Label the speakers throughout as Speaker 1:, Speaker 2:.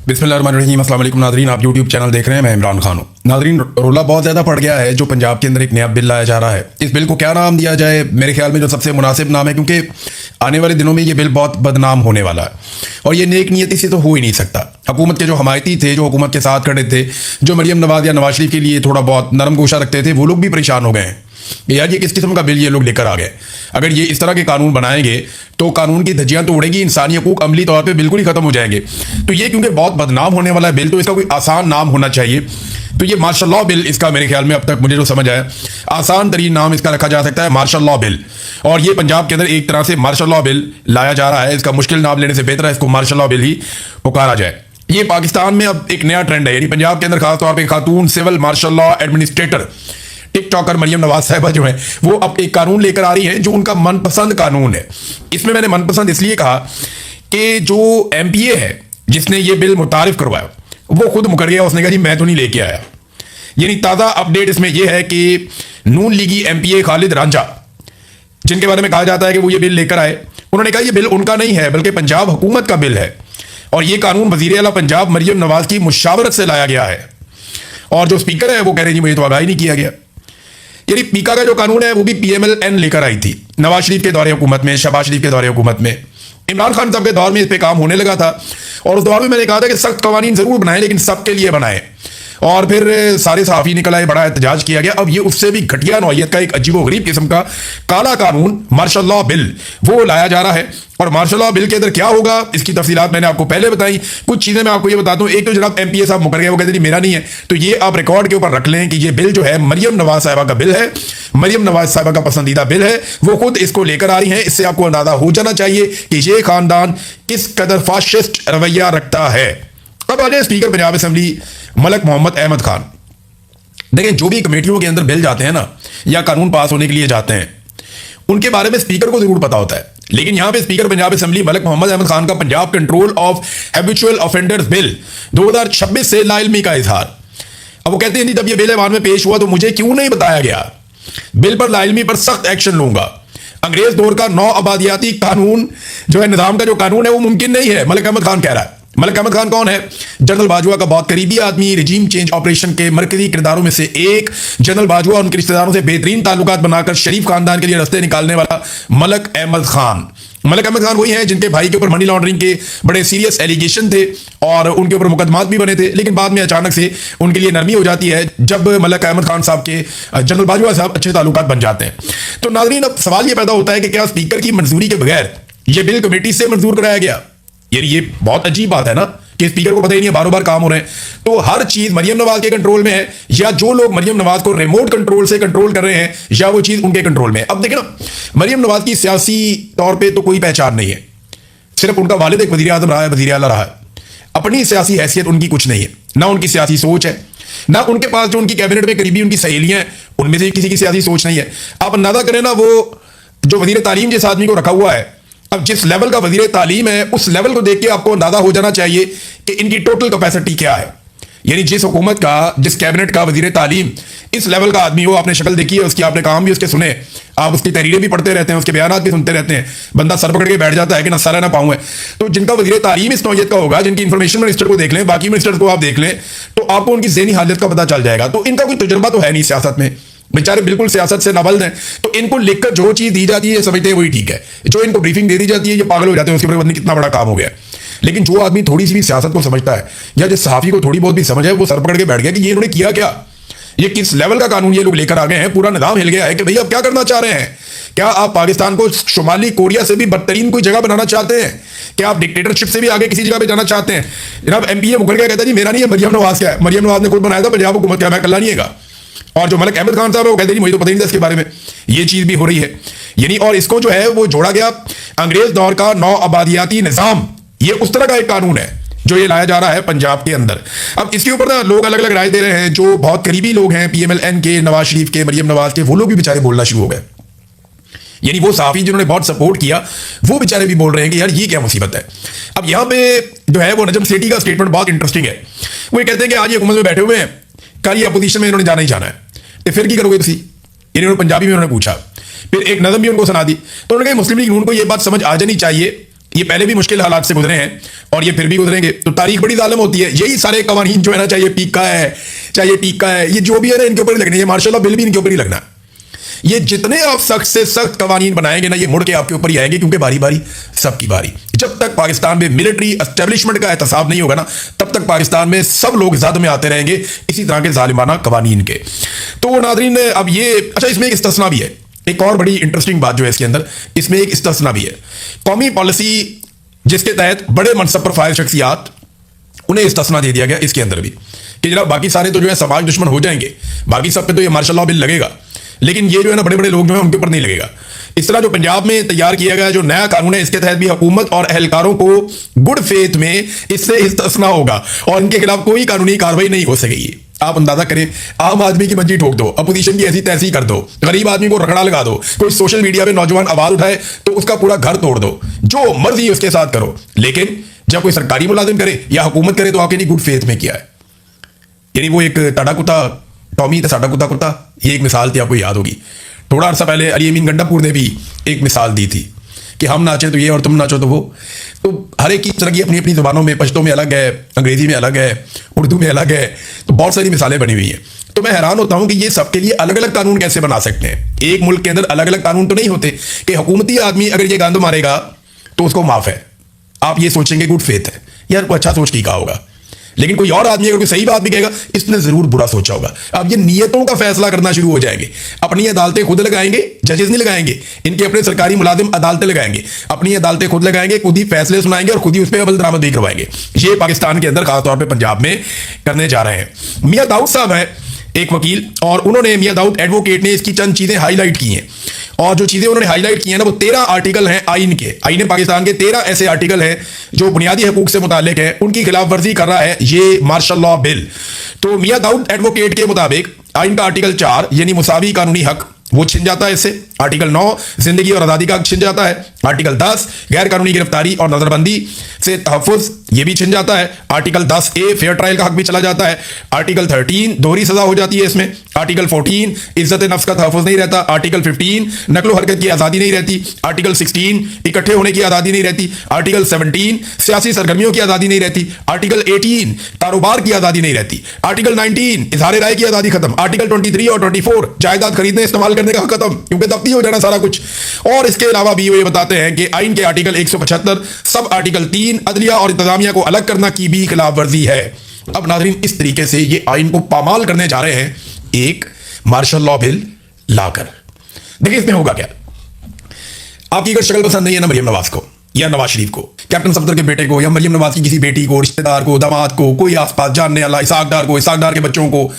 Speaker 1: बिस्मिल्लाहिर्रहमानिर्रहीम। अस्सलाम वालेकुम नाज़रीन, आप यूट्यूब चैनल देख रहे हैं, मैं इमरान खान हूँ। नाज़रीन, रोला बहुत ज़्यादा पड़ गया है जो पंजाब के अंदर एक नया बिल लाया जा रहा है। इस बिल को क्या नाम दिया जाए? मेरे ख्याल में जो सबसे मुनासिब नाम है, क्योंकि आने वाले दिनों में ये बिल बहुत बदनाम होने वाला है और ये नेक नियति से तो हो ही नहीं सकता। हुकूमत के जो हमायती थे, जो हुकूमत के साथ खड़े थे, जो मरियम नवाज या नवाज शरीफ के लिए थोड़ा बहुत नरम गोशा रखते थे, वो लोग भी परेशान हो गए हैं कि यार ये किस किस्म का बिल ये लोग लेकर आ गए। अगर ये इस तरह के कानून बनाएंगे तो कानून की धज्जियां तो उड़ेंगी, इंसानी हकूक अमली तौर पे बिल्कुल ही खत्म हो जाएंगे। तो ये क्योंकि बहुत बदनाम होने वाला है बिल, तो इसका कोई आसान नाम होना चाहिए। तो ये मार्शल लॉ बिल इसका मेरे ख्याल में अब तक मुझे जो समझ आया, आसान तरीन नाम इसका रखा जा सकता है, मार्शल लॉ बिल। और ये पंजाब के अंदर एक तरह से मार्शल लॉ बिल लाया जा रहा है। इसका मुश्किल नाम लेने से बेहतर है इसको मार्शल लॉ बिल ही पुकारा जाए। ये पाकिस्तान में अब एक नया ट्रेंड है, यानी पंजाब के अंदर खासतौर पर खातून civil martial law administrator TikToker Maryam Nawaz साहिबा जो है वो अब एक कानून लेकर आ रही है जो उनका मनपसंद कानून है। इसमें मैंने मनपसंद इसलिए कहा कि जो एमपीए है जिसने ये बिल मुतारिफ करवाया वो खुद मुकर गया। उसने कहा जी मैं तो नहीं लेके आया। यानी ताज़ा अपडेट इसमें यह है कि नून लीगी एमपीए खालिद रांझा, जिनके बारे में कहा जाता है कि वो ये बिल लेकर आए, उन्होंने कहा ये बिल उनका नहीं है बल्कि पंजाब हुकूमत का बिल है और ये कानून वजीर आला पंजाब मरियम नवाज की मुशावरत से लाया गया है। और जो स्पीकर है वो कह रहे हैं जी मुझे तो आगाही नहीं किया गया। यानी पीका का जो कानून है वो भी पीएमएलएन लेकर आई थी नवाज शरीफ के दौरे हुकूमत में, शहबाज शरीफ के दौरे हुकूमत में, इमरान खान साहब के दौर में इस पे काम होने लगा था। और उस दौर में मैंने कहा था कि सख्त कवानीन जरूर बनाए लेकिन सबके लिए बनाए। और फिर सारे सहाफ़ी निकल आए, बड़ा एहतजाज किया गया। अब ये उससे भी घटिया नौयत का एक अजीबोगरीब किस्म का काला कानून मार्शल लॉ बिल वो लाया जा रहा है। और मार्शल लॉ बिल के अंदर क्या होगा इसकी तफसीलात मैंने आपको पहले बताई। कुछ चीज़ें मैं आपको ये बताता हूँ। एक तो जनाब एमपीए साहब मुकर गए, वो कहते हैं मेरा नहीं है, तो ये आप रिकॉर्ड के ऊपर रख लें कि ये बिल जो है मरियम नवाज साहिबा का बिल है, मरियम नवाज साहिबा का पसंदीदा बिल है, वो खुद इसको लेकर आ रही हैं। इससे आपको अंदाजा हो जाना चाहिए कि ये खानदान किस कदर फाशिस्ट रवैया रखता है। अब आ जाए स्पीकर पंजाब असेंबली मलक मोहम्मद अहमद खान। देखें, जो भी कमेटियों के अंदर बिल जाते हैं ना या कानून पास होने के लिए जाते हैं, उनके बारे में स्पीकर को जरूर पता होता है। लेकिन यहां पे स्पीकर पंजाब असेंबली मलक मोहम्मद अहमद खान का Punjab control of habitual offenders bill 2026 से लाइलमी का इजहार। अब वो कहते हैं जब ये बिल ऐवान में पेश हुआ तो मुझे क्यों नहीं बताया गया? बिल पर लाइलमी पर सख्त एक्शन लूंगा। अंग्रेज दौर का नौ आबादियाती कानून जो है, निजाम का जो कानून है वो मुमकिन नहीं है, मलक अहमद खान कह रहा है। मलक अहमद खान कौन है? जनरल बाजवा का बहुत करीबी आदमी, रिजीम चेंज ऑपरेशन के मरकजी किरदारों में से एक। जनरल बाजवा और उनके रिश्तेदारों से बेहतरीन ताल्लुकात बनाकर शरीफ खानदान के लिए रास्ते निकालने वाला मलक अहमद खान। मलक अहमद खान वही हैं जिनके भाई के ऊपर मनी लॉन्ड्रिंग के बड़े सीरियस एलिगेशन थे और उनके ऊपर मुकदमात भी बने थे, लेकिन बाद में अचानक से उनके लिए नरमी हो जाती है जब मलक अहमद खान साहब के जनरल बाजवा साहब अच्छे ताल्लुकात बन जाते हैं। तो नाज़रीन, अब सवाल ये पैदा होता है कि क्या स्पीकर की मंजूरी के बगैर ये बिल कमेटी से मंजूर कराया गया? ये बहुत अजीब बात है ना कि स्पीकर को पता ही नहीं है, बार बार काम हो रहे हैं। तो हर चीज मरियम नवाज के कंट्रोल में है या जो लोग मरियम नवाज को रिमोट कंट्रोल से कंट्रोल कर रहे हैं या वो चीज उनके कंट्रोल में है। अब देखिए ना, मरियम नवाज की सियासी तौर पे तो कोई पहचान नहीं है, सिर्फ उनका वालिद एक वजीर आजम रहा है, वजीर आला रहा है। अपनी सियासी हैसियत उनकी कुछ नहीं है, ना उनकी सियासी सोच है, ना उनके पास जो उनकी कैबिनेट में करीबी उनकी सहेलियां हैं उनमें से किसी की सियासी सोच नहीं है। आप अंदाजा करें ना, वो जो वजीर तालीम जिस आदमी को रखा हुआ है, अब जिस लेवल का वजीर तालीम है उस लेवल को देख के आपको अंदाजा हो जाना चाहिए कि इनकी टोटल कैपेसिटी क्या है। यानी जिस हुकूमत का, जिस कैबिनेट का वजीर तालीम इस लेवल का आदमी हो, आपने शक्ल देखी है उसकी, आपने काम भी उसके सुने, आप उसकी तहरीरें भी पढ़ते रहते हैं, उसके बयान भी सुनते रहते हैं, बंदा सर पकड़ के बैठ जाता है कि ना सर है ना पाऊं है। तो जिनका वजीर तालीम इस नौयत का होगा, जिनकी इंफॉर्मेशन मिनिस्टर को देख लें, बाकी मिनिस्टर्स को आप देख लें, तो आपको उनकी ज़हनी हालत का पता चल जाएगा। तो इनका कोई तजुर्बा तो है नहीं सियासत में, बेचारे बिल्कुल सियासत से नाबल्द हैं। तो इनको लिखकर जो चीज दी जाती है समझते हैं वही ठीक है, जो इनको ब्रीफिंग दे दी जाती है ये पागल हो जाते हैं, उसके ऊपर पता कितना बड़ा काम हो गया। लेकिन जो आदमी थोड़ी सी भी सियासत को समझता है या जिस सहाफी को थोड़ी बहुत भी समझ है, वो सर पकड़ के बैठ गया कि ये इन्होंने किया क्या, ये किस लेवल का कानून ये लोग लेकर आ गए हैं। पूरा निजाम हिल गया है कि भैया आप क्या करना चाह रहे हैं? क्या आप पाकिस्तान को शुमाली कोरिया से भी बदतरीन कोई जगह बनाना चाहते हैं? क्या आप डिक्टेटरशिप से भी आगे किसी जगह पे जाना चाहते हैं? जनाब एमपीए मुकर गया, कहता है जी मेरा नहीं है, मरियम नवाज का है, मरियम नवाज ने खुद बनाया था, पंजाब हुकूमत क्या, मैं कल्ला नहीं है। और जो मलक अहमद खान साहब है वो कहते हैं मुझे तो पता ही नहीं था इसके बारे में, ये चीज भी हो रही है। यानी और इसको जो है वो जोड़ा गया अंग्रेज दौर का नौ आबादियाती निजाम, ये उस तरह का एक कानून है जो ये लाया जा रहा है पंजाब के अंदर। अब इसके ऊपर ना लोग अलग अलग राय दे रहे हैं। जो बहुत करीबी लोग हैं पीएमएलएन के, नवाज शरीफ के, मरियम नवाज के, वो लोग भी बेचारे बोलना शुरू हो गए। यानी वो सहाफी जिन्होंने बहुत सपोर्ट किया वो बेचारे भी बोल रहे हैं कि यार ये क्या मुसीबत है। अब यहाँ पे जो है वो नजम सेठी का स्टेटमेंट बहुत इंटरेस्टिंग है। वो ये कहते हैं कि आज ये हुकूमत में बैठे हुए हैं, कल ये अपोजिशन में इन्होंने जाना ही जाना है, तो फिर की करोगे तुसी? इन्होंने पंजाबी में उन्होंने पूछा, फिर एक नज़म भी उनको सुना दी। तो उन्होंने कहा मुस्लिम लीग नून को ये बात समझ आ जानी चाहिए ये पहले भी मुश्किल हालात से गुजरे हैं और ये फिर भी गुजरेंगे। तो तारीख बड़ी जालिम होती है। यही सारे कवानीन जो है ना, चाहे पीका है, चाहे टीका है, ये जो भी है ना, इनके ऊपर ही लगने, ये मार्शल लॉ बिल भी इनके ऊपर ही लगना। ये जितने आप सख्त से सख्त कवानीन बनाएंगे ना, ये मुड़ के आपके ऊपर ही आएंगे, क्योंकि बारी बारी सबकी बारी। जब तक पाकिस्तान में मिलिट्री एस्टेब्लिशमेंट का एहतसाब नहीं होगा ना, तब तक पाकिस्तान में सब लोग जद में आते रहेंगे इसी तरह के जालिमाना कवानीन के। तो नाज़रीन, अब ये अच्छा, इसमें एक इस्तिस्ना भी है। एक और बड़ी इंटरेस्टिंग बात जो है इसके अंदर, इसमें एक इस्तिस्ना भी है। कौमी पॉलिसी जिसके तहत बड़े मनसब पर फाइज शख्सियात, उन्हें इस्तिस्ना दे दिया गया इसके अंदर भी कि जनाब बाकी सारे तो जो है समाज दुश्मन हो जाएंगे, बाकी सब पे तो ये मार्शल लॉ बिल लगेगा, लेकिन ये जो है ना बड़े बड़े लोग जो है उनके ऊपर नहीं लगेगा। इस तरह जो पंजाब में तैयार किया गया जो नया कानून है, इसके तहत भी हुकूमत और अहलकारों को गुड फेथ में इससे इस्तिस्ना होगा और इनके खिलाफ कोई कानूनी कार्रवाई नहीं हो सकेगी। आप अंदाजा करें, आम आदमी की मंजी ठोक दो, अपोजिशन की ऐसी तैसी कर दो, गरीब आदमी को रगड़ा लगा दो, कोई सोशल मीडिया पे नौजवान आवाज उठाए तो उसका पूरा घर तोड़ दो, जो मर्जी उसके साथ करो। लेकिन जब कोई सरकारी मुलाजिम करे या हुकूमत करे तो आपके लिए गुड फेथ में किया है। यानी वो एक टाटा कुत्ता टॉमी था, साडा कुत्ता कुत्ता, ये एक मिसाल थी, आपको याद होगी। थोड़ा अर्सा पहले अली अमीन गंडापुर ने भी एक मिसाल दी थी कि हम नाचें तो ये और तुम नाचो तो वो। तो हर एक की तरह की अपनी अपनी ज़ुबानों में, पश्तो में अलग है, अंग्रेजी में अलग है, उर्दू में अलग है, तो बहुत सारी मिसालें बनी हुई हैं। तो मैं हैरान होता हूं कि ये सबके लिए अलग अलग कानून कैसे बना सकते हैं। एक मुल्क के अंदर अलग अलग कानून तो नहीं होते कि हुकूमती आदमी अगर ये गांदो मारेगा तो उसको माफ है, आप ये सोचेंगे गुड फेथ है, यार को अच्छा सोच के कहा होगा। लेकिन कोई और आदमी अगर कोई सही बात भी कहेगा, इसने जरूर बुरा सोचा होगा। अब ये नियतों का फैसला करना शुरू हो जाएंगे, अपनी अदालतें खुद लगाएंगे, जजेस नहीं लगाएंगे, इनके अपने सरकारी मुलाजिम अदालतें लगाएंगे, अपनी अदालतें खुद लगाएंगे, खुद ही फैसले सुनाएंगे और खुद ही उस पर अमल दरामद भी करवाएंगे। ये पाकिस्तान के अंदर खासतौर पर पंजाब में करने जा रहे हैं। मियां दाऊद साहब है एक वकील, और उन्होंने, मियां दाऊद एडवोकेट ने इसकी चंद चीजें हाईलाइट की हैं। और जो चीजें उन्होंने हाईलाइट की हैं ना, वो 13 आर्टिकल हैं आइन के। आइन पाकिस्तान के 13 ऐसे आर्टिकल हैं जो बुनियादी हकूक से मुताल्लिक है, उनकी खिलाफ वर्जी कर रहा है ये मार्शल लॉ बिल। तो मियां दाऊद एडवोकेट के मुताबिक आइन का आर्टिकल 4 यानी मुसावी कानूनी हक, वो छिन जाता है इससे। आर्टिकल 9 जिंदगी और आज़ादी का हक छिन जाता है। आर्टिकल 10 गैर कानूनी गिरफ्तारी और नजरबंदी से तहफ़्फ़ुज़, ये भी छिन जाता है। आर्टिकल 10A फेयर ट्रायल का हक भी चला जाता है। आर्टिकल 13 दोहरी सजा हो जाती है इसमें। आर्टिकल 14 इज्जत नफ्स का तहफ़्फ़ुज़ नहीं रहता। आर्टिकल 15 नकलो हरकत की आज़ादी नहीं रहती। आर्टिकल 16 इकट्ठे होने की आज़ादी नहीं रहती। आर्टिकल 17 सियासी सरगर्मियों की आज़ादी नहीं रहती। आर्टिकल 18 कारोबार की आज़ादी नहीं रहती। आर्टिकल 19 इजहार राय की आज़ादी खत्म। आर्टिकल 23 और 24 जायदाद खरीदने इस्तेमाल करने का हक खत्म, क्योंकि तब्ती हो जाना सारा कुछ। और इसके अलावा भी ये बताते हैं कि आइन के आर्टिकल 175 सब आर्टिकल 3 अदलिया और इंतजामिया को अलग करना की भी खिलाफ वर्जी है। अब नाज़रीन, इस तरीके से ये आइन को पामाल करने जा रहे हैं एक मार्शल लॉ बिल लाकर। देखिए इसमें होगा क्या। आपकी अगर शक्ल पसंद नहीं है ना मरियम नवाज को या नवाज शरीफ को, कैप्टन सफदर के बेटे को, या मरियम नवाज की किसी बेटी को, रिश्तेदार को, दामाद को, कोई आसपास जानने वाला, इसहाक डार को, इसहाक डार के बच्चों को,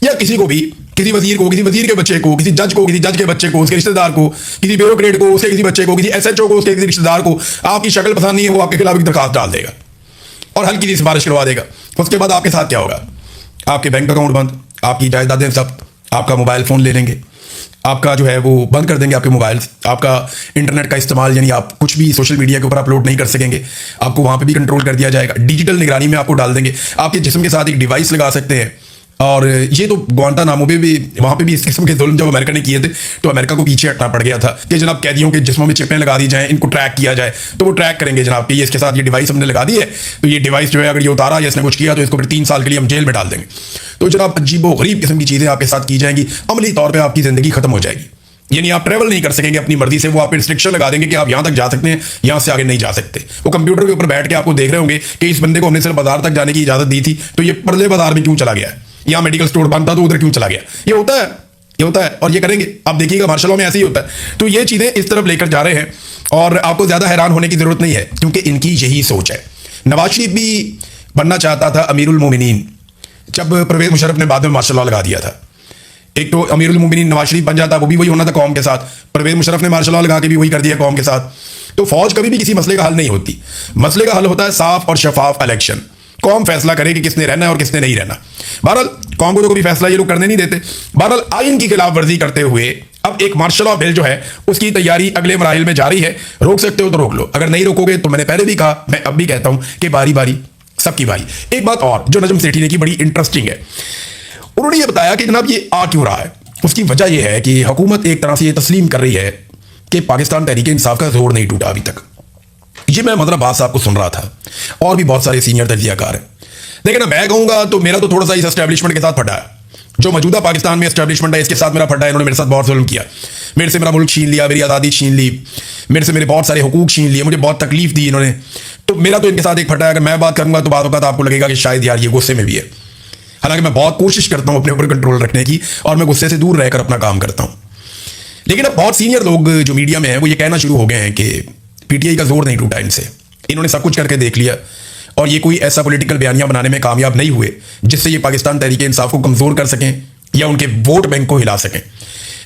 Speaker 1: या किसी को भी, किसी वजीर को, किसी वजीर के बच्चे को, किसी जज को, किसी जज के बच्चे को, उसके रिश्तेदार को, किसी ब्यूरोक्रेट को, उसके किसी बच्चे को, किसी SHO को, उसके किसी रिश्तेदार को, आपकी शक्ल पसंद नहीं है, वो आपके खिलाफ एक दरखास्त डाल देगा और हल्की सी सिफारिश करवा देगा। उसके बाद आपके साथ क्या होगा? आपके बैंक अकाउंट बंद, आपकी जायदादें जब्त, आपका मोबाइल फ़ोन ले लेंगे, आपका जो है वो बंद कर देंगे, आपके मोबाइल, आपका इंटरनेट का इस्तेमाल, यानी आप कुछ भी सोशल मीडिया के ऊपर अपलोड नहीं कर सकेंगे, आपको वहाँ पे भी कंट्रोल कर दिया जाएगा। डिजिटल निगरानी में आपको डाल देंगे, आपके जिस्म के साथ एक डिवाइस लगा सकते हैं। और ये तो ग्वांटानामो पे भी, वहाँ पे भी इस किस्म के जुल्म जब अमेरिका ने किए थे तो अमेरिका को पीछे हटना पड़ गया था कि जनाब कैदियों के जिस्मों में चिपें लगा दी जाएं, इनको ट्रैक किया जाए। तो वो ट्रैक करेंगे जनाब कि ये इसके साथ ये डिवाइस हमने लगा दी है, तो ये डिवाइस जो है अगर ये उतारा या इसने कुछ किया तो इसको फिर 3 साल के लिए हम जेल में डाल देंगे। तो जनाब अजीबो गरीब किस्म की चीज़ें आपके साथ की जाएंगी, अमली तौर पर आपकी ज़िंदगी खत्म हो जाएगी। यानी आप ट्रैवल नहीं कर सकेंगे अपनी मर्जी से, वो आप रिस्ट्रिक्शन लगा देंगे कि आप यहाँ तक जा सकते हैं, यहाँ से आगे नहीं जा सकते। वो कंप्यूटर के ऊपर बैठ के आपको देख रहे होंगे कि इस बंदे को हमने सिर्फ बाजार तक जाने की इजाज़त दी थी, तो ये परले बाजार में क्यों चला गया है, यहाँ मेडिकल स्टोर बंद था तो उधर क्यों चला गया। ये होता है, ये होता है और ये करेंगे। आप देखिएगा मार्शल लॉ में ऐसे ही होता है। तो ये चीज़ें इस तरफ लेकर जा रहे हैं और आपको ज़्यादा हैरान होने की ज़रूरत नहीं है, क्योंकि इनकी यही सोच है। नवाज शरीफ भी बनना चाहता था अमीरुल मोमिनीन, जब परवेज मुशर्रफ ने बाद में मार्शल लॉ लगा दिया था। एक तो अमीरुल मोमिनीन नवाज शरीफ बन जाता, वो भी वही होना था कौम के साथ। परवेज मुशर्रफ ने मार्शल लॉ लगा के भी वही कर दिया कौम के साथ। तो फौज कभी भी किसी मसले का हल नहीं होती। मसले का हल होता है साफ और शफाफ इलेक्शन। कौम फैसला करे कि किसने रहना है और किसने नहीं रहना। बहरहाल कौम को तो कभी फैसला ये लोग करने नहीं देते। बहरहाल आइन की खिलाफ वर्जी करते हुए अब एक मार्शल लॉ बिल जो है उसकी तैयारी अगले मराहिल में जारी है। रोक सकते हो तो रोक लो, अगर नहीं रोकोगे तो मैंने पहले भी कहा, मैं अब भी कहता हूं कि बारी बारी सबकी बारी। एक बात और जो नजम सेठी ने की बड़ी इंटरेस्टिंग है, उन्होंने ये बताया कि जनाब ये आ क्यों रहा है। उसकी वजह यह है कि हुकूमत एक तरह से ये तस्लीम कर रही है कि पाकिस्तान तहरीक इंसाफ का जोर नहीं टूटा अभी तक। ये मैं मतलब बात साहब को सुन रहा था, और भी बहुत सारे सीनियर तजियाकार हैं। देखिए ना, मैं कहूंगा तो मेरा तो थोड़ा सा इस एस्टेब्लिशमेंट के साथ फटा है। जो मौजूदा पाकिस्तान में एस्टेब्लिशमेंट है इसके साथ मेरा फटा है। इन्होंने मेरे साथ बहुत जुल्म किया, मेरे से मेरा मुल्क छीन लिया, मेरी आज़ादी छीन ली, मेरे से मेरे बहुत सारे हुकूक छीन लिए, मुझे बहुत तकलीफ दी इन्होंने। तो मेरा तो इनके साथ एक फटा है। अगर मैं बात करूंगा तो बात आपको लगेगा कि शायद यार ये गुस्से में भी है। हालांकि मैं बहुत कोशिश करता हूं अपने ऊपर कंट्रोल रखने की, और मैं गुस्से से दूर रहकर अपना काम करता हूं। लेकिन अब बहुत सीनियर लोग जो मीडिया में हैं वो ये कहना शुरू हो गए हैं कि पीटीआई का जोर नहीं टूटा इनसे, इन्होंने सब कुछ करके देख लिया और ये कोई ऐसा पॉलिटिकल बयानिया बनाने में कामयाब नहीं हुए जिससे ये पाकिस्तान तहरीक इंसाफ को कमजोर कर सकें या उनके वोट बैंक को हिला सकें।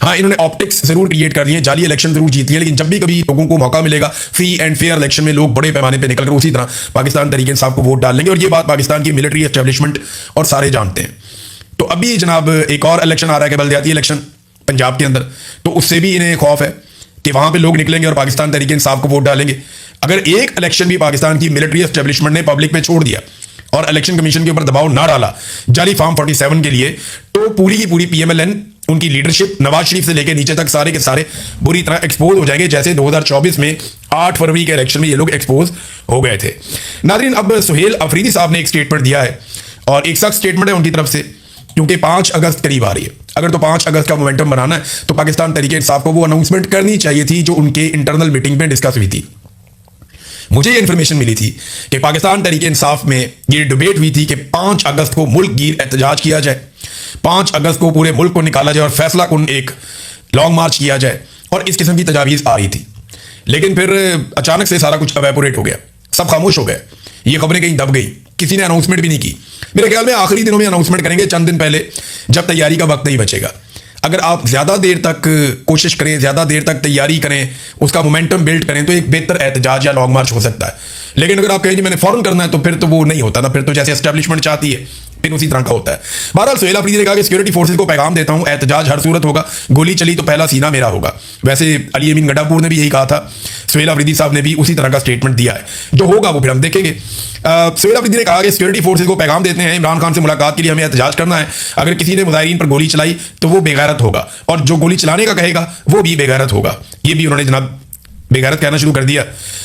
Speaker 1: हाँ, इन्होंने ऑप्टिक्स जरूर क्रिएट कर लिए, जाली इलेक्शन जरूर जीत लिए, लेकिन जब भी कभी लोगों को मौका मिलेगा फ्री एंड फेयर इलेक्शन में लोग बड़े पैमाने पर निकलकर उसी तरह पाकिस्तान तहरीक इंसाफ को वोट डाल लेंगे। और ये बात पाकिस्तान की मिलिट्री एस्टेब्लिशमेंट और सारे जानते हैं। तो अभी जनाब एक और इलेक्शन आ रहा है कि बल्दियाती इलेक्शन पंजाब के अंदर, तो उससे भी इन्हें खौफ है कि वहां पे लोग निकलेंगे और पाकिस्तान तहरीक इंसाफ को वोट डालेंगे। अगर एक इलेक्शन भी पाकिस्तान की मिलिट्री एस्टेब्लिशमेंट ने पब्लिक में छोड़ दिया और इलेक्शन कमीशन के ऊपर दबाव ना डाला जाली फॉर्म 47 के लिए, तो पूरी की पूरी पीएमएलएन, उनकी लीडरशिप नवाज शरीफ से लेकर नीचे तक सारे के सारे बुरी तरह एक्सपोज हो जाएंगे, जैसे 2024 में 8 फरवरी के इलेक्शन में ये लोग एक्सपोज हो गए थे। नाज़रीन, अब सुहेल अफरीदी साहब ने एक स्टेटमेंट दिया है और एक सख्त स्टेटमेंट है उनकी तरफ से, क्योंकि 5 अगस्त करीब आ रही है। अगर तो 5 अगस्त का मोमेंटम बनाना है तो पाकिस्तान तहरीक इंसाफ को वो अनाउंसमेंट करनी चाहिए थी जो उनके इंटरनल मीटिंग में डिस्कस हुई थी। मुझे ये इन्फॉर्मेशन मिली थी कि पाकिस्तान तहरीक इंसाफ में ये डिबेट हुई थी कि 5 अगस्त को मुल्क गिर एहतजाज किया जाए, 5 अगस्त को पूरे मुल्क को निकाला जाए और फैसला कुन एक लॉन्ग मार्च किया जाए, और इस किस्म की तजावीज़ आ रही थी। लेकिन फिर अचानक से सारा कुछ एवेपोरेट हो गया, सब खामोश हो गए, ये खबरें कहीं दब गई, किसी ने अनाउंसमेंट भी नहीं की। मेरे ख्याल में आखिरी दिनों में अनाउंसमेंट करेंगे, चंद दिन पहले, जब तैयारी का वक्त नहीं बचेगा। अगर आप ज़्यादा देर तक कोशिश करें, ज़्यादा देर तक तैयारी करें, उसका मोमेंटम बिल्ड करें, तो एक बेहतर एहतजाज या लॉन्ग मार्च हो सकता है। लेकिन अगर आप कहें कि मैंने फौरन करना है, तो फिर तो वो नहीं होता ना, फिर तो जैसे एस्टेब्लिशमेंट चाहती है फिर उसी तरह का होता है। बहरहाल सुहेल अफरीदी ने कहा कि सिक्योरिटी फोर्सेज को पैगाम देता हूं, एहतजाज हर सूरत होगा, गोली चली तो पहला सीना मेरा होगा। वैसे अली अमीन गड्ढापुर ने भी यही कहा था, सुहेल अफरीदी साहब ने भी उसी तरह का स्टेटमेंट दिया है। जो होगा वो फिर हम देखेंगे। सुहेल अफरीदी ने कहा कि सिक्योरिटी फोर्सेज को पैगाम देते हैं, इमरान खान से मुलाकात के लिए हमें एहतजाज करना है। अगर किसी ने मुजाहिरीन पर गोली चलाई तो वो बेगैरत होगा, और जो गोली चलाने का कहेगा वो भी बेगैरत होगा। ये भी उन्होंने जनाब बेगैरत कहना शुरू कर दिया।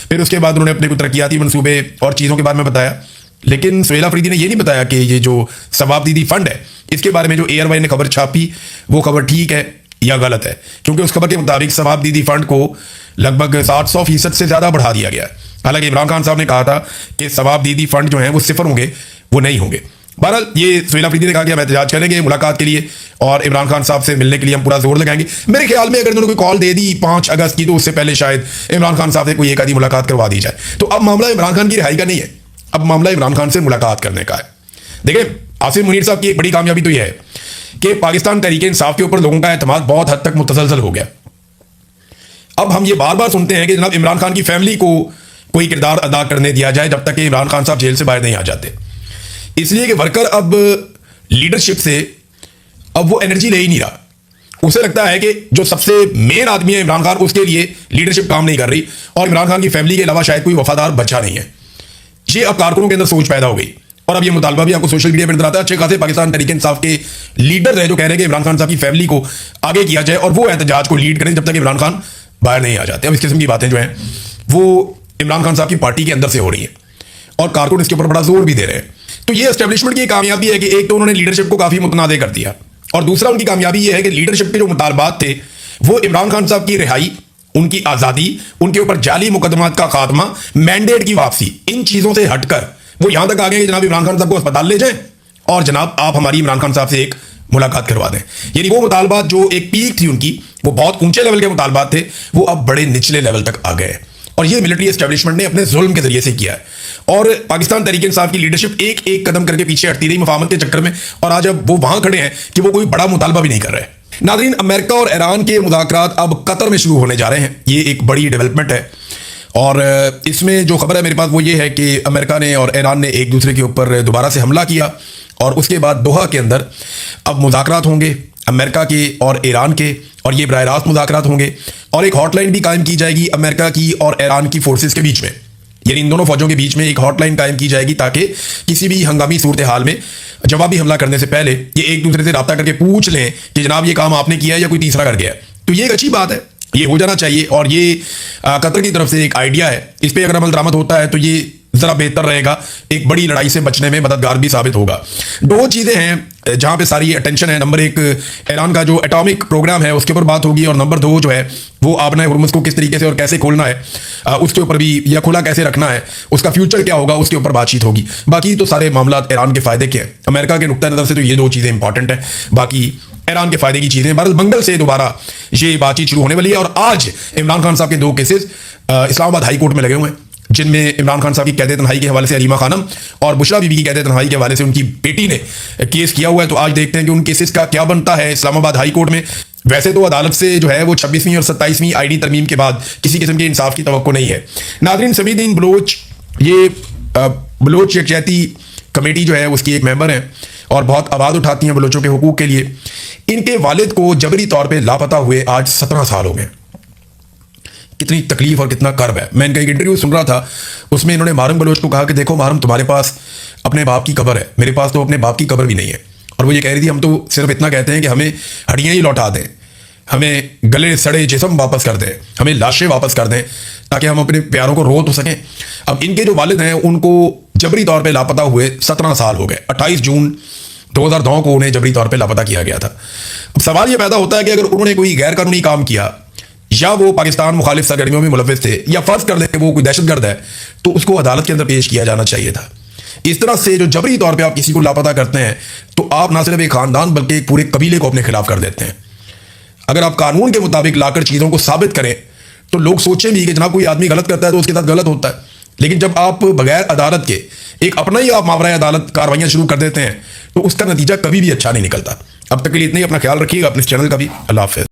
Speaker 1: फिर उसके बाद उन्होंने अपने कुछ तरक्याती मनसूबे और चीज़ों के बारे में बताया। लेकिन सुहेल अफरीदी ने यह नहीं बताया कि ये जो सवाबदीदी फंड है, इसके बारे में जो एयरवाई ने खबर छापी वो खबर ठीक है या गलत है, क्योंकि उस खबर के मुताबिक सवाबदीदी फंड को लगभग 700% से ज़्यादा बढ़ा दिया गया है। हालांकि इमरान खान साहब ने कहा था कि सवाबदीदी फंड जो है वो सिफर होंगे, वो नहीं होंगे। बहरहाल ये सुहेल अफरीदी ने कहा कि हम एहतजाज करेंगे मुलाकात के लिए, और इमरान खान साहब से मिलने के लिए हम पूरा जोर लगाएंगे। मेरे ख्याल में अगर उन्होंने कोई कॉल दे दी 5 अगस्त की, तो उससे पहले शायद इमरान खान साहब से कोई एक आधी मुलाकात करवा दी जाए। तो अब मामला इमरान खान की रिहाई का नहीं है, अब मामला इमरान खान से मुलाकात करने का है। देखिए, आसिफ मुनीर साहब की एक बड़ी कामयाबी तो यह है कि पाकिस्तान तहरीक इंसाफ के ऊपर लोगों का एतमाद बहुत हद तक मुतसलसल हो गया। अब हम ये बार बार सुनते हैं कि जनाब इमरान खान की फैमिली को कोई किरदार अदा करने दिया जाए जब तक कि इमरान खान साहब जेल से बाहर नहीं आ जाते, इसलिए कि वर्कर अब लीडरशिप से अब वो एनर्जी ले ही नहीं रहा। उसे लगता है कि जो सबसे मेन आदमी है इमरान खान, उसके लिए लीडरशिप काम नहीं कर रही, और इमरान खान की फैमिली के अलावा शायद कोई वफादार बचा नहीं है। ये अब कारकुनों के अंदर सोच पैदा हो गई, और अब ये मुतालबा भी आपको सोशल मीडिया पर नजर आता है। अच्छे खासे पाकिस्तान तहरीक इंसाफ के लीडर है जो कह रहे हैं कि इमरान खान साहब की फैमिली को आगे किया जाए और वो एहतजाज को लीड करें जब तक इमरान खान बाहर नहीं आ जाते। अब इस किस्म की बातें जो हैं वो इमरान खान साहब की पार्टी के अंदर से हो रही हैं, और कारकुन इसके ऊपर बड़ा जोर भी दे रहे हैं। तो ये एस्टेब्लिशमेंट की कामयाबी है कि एक तो उन्होंने लीडरशिप को काफी मुतनादे कर दिया, और दूसरा उनकी कामयाबी ये है कि लीडरशिप के जो मुतालबात थे वो इमरान खान साहब की रिहाई, उनकी आज़ादी, उनके ऊपर जाली मुकदमात का खात्मा, मैंडेट की वापसी, इन चीज़ों से हटकर वो यहां तक आ गए कि जनाब इमरान खान साहब को अस्पताल ले जाएं और जनाब आप हमारी इमरान खान साहब से एक मुलाकात करवा दें। यानी वो मुतालबात जो एक पीक थी उनकी, वो बहुत ऊंचे लेवल के मुतालबात थे, वो अब बड़े निचले लेवल तक आ गए, और ये मिलिट्री एस्टेब्लिशमेंट ने अपने जुल्म के जरिए से किया है। और पाकिस्तान तहरीक इंसाफ की लीडरशिप एक एक कदम करके पीछे हटती रही मुफाहमत के चक्कर में, और आज अब वो वहां खड़े हैं कि वो कोई बड़ा मुतालबा भी नहीं कर रहे। नाज़रीन, अमेरिका और ईरान के मुज़ाकरात अब कतर में शुरू होने जा रहे हैं। ये एक बड़ी डेवलपमेंट है, और इसमें जो खबर है मेरे पास वो ये है कि अमेरिका ने और ईरान ने एक दूसरे के ऊपर दोबारा से हमला किया, और उसके बाद दोहा के अंदर अब मुज़ाकरात होंगे अमेरिका के और ईरान के, और ये बराह रास्त मुज़ाकरात होंगे, और एक हॉटलाइन भी कायम की जाएगी अमेरिका की और ईरान की फोर्सेस के बीच में। यानी इन दोनों फौजों के बीच में एक हॉटलाइन कायम की जाएगी ताकि किसी भी हंगामी सूरत हाल में जवाबी हमला करने से पहले ये एक दूसरे से रब्ता करके पूछ लें कि जनाब ये काम आपने किया है या कोई तीसरा कर गया है। तो ये एक अच्छी बात है ये हो जाना चाहिए। और ये कतर की तरफ से एक आइडिया है, इस पर अगर अमल दरामद होता है तो ये जरा बेहतर रहेगा, एक बड़ी लड़ाई से बचने में मददगार भी साबित होगा। दो चीजें हैं जहां पे सारी अटेंशन है। नंबर एक, ईरान का जो एटॉमिक प्रोग्राम है उसके ऊपर बात होगी, और नंबर दो जो है वो आबना हुर्मुज़ को किस तरीके से और कैसे खोलना है उसके ऊपर भी, या खुला कैसे रखना है, उसका फ्यूचर क्या होगा उसके ऊपर बातचीत होगी। बाकी तो सारे मामला ईरान के फायदे के हैं। अमेरिका के नुक्ता नज़र से तो ये दो चीजें इंपॉर्टेंट है, बाकी ईरान के फायदे की चीजें। बहरहाल मंगल से दोबारा ये बातचीत शुरू होने वाली है, और आज इमरान खान साहब के दो केसेस इस्लामाबाद हाई कोर्ट में लगे हुए हैं, जिनमें इमरान खान साहब की कैद तन्हाई के हवाले से अलीमा खानम और बुशरा बीबी की कैद तन्हाई के हवाले से उनकी बेटी ने केस किया हुआ है। तो आज देखते हैं कि उन केसेस का क्या बनता है इस्लामाबाद हाई कोर्ट में। वैसे तो अदालत से जो है वो 26वीं और 27वीं आईडी तरमीम के बाद किसी किस्म के इंसाफ की तवक्को नहीं है। नाज़रीन, समीदीन बलोच ये बलोच यकजहती कमेटी जो है उसकी एक मेंबर हैं और बहुत आवाज़ उठाती हैं बलोचों के हुकूक के लिए। इनके वालिद को जबरी तौर पर लापता हुए आज 17 साल हो गए। कितनी तकलीफ और कितना कर्ब है। मैं इनका एक इंटरव्यू सुन रहा था, उसमें इन्होंने मारम बलोच को कहा कि देखो मारम, तुम्हारे पास अपने बाप की कब्र है, मेरे पास तो अपने बाप की कब्र भी नहीं है। और वो ये कह रही थी हम तो सिर्फ इतना कहते हैं कि हमें हड्डियां ही लौटा दें, हमें गले सड़े जिस्म वापस कर दें, हमें लाशें वापस कर दें, ताकि हम अपने प्यारों को रो तो सकें। अब इनके जो वालिद हैं उनको जबरी तौर पर लापता हुए 17 साल हो गए। 28 जून 2009 को उन्हें जबरी तौर पर लापता किया गया था। अब सवाल यह पैदा होता है कि अगर उन्होंने कोई गैर कानूनी काम किया, या वो पाकिस्तान मुखालिफ सरगर्मियों में मुलव्विस थे, या फर्ज कर दे कि वो कोई दहशतगर्द है, तो उसको अदालत के अंदर पेश किया जाना चाहिए था। इस तरह से जो जबरी तौर पे आप किसी को लापता करते हैं तो आप ना सिर्फ एक खानदान बल्कि एक पूरे कबीले को अपने खिलाफ कर देते हैं। अगर आप कानून के मुताबिक लाकर चीज़ों को साबित करें तो लोग सोचें भी कि जनाब कोई आदमी गलत करता है तो उसके साथ गलत होता है। लेकिन जब आप बगैर अदालत के एक अपना ही आप मावरा अदालत कार्रवाइयाँ शुरू कर देते हैं तो उसका नतीजा कभी भी अच्छा नहीं निकलता। अब तक के लिए इतना ही। अपना ख्याल रखिएगा, अपने इस चैनल का भी। अल्लाह हाफ़िज़।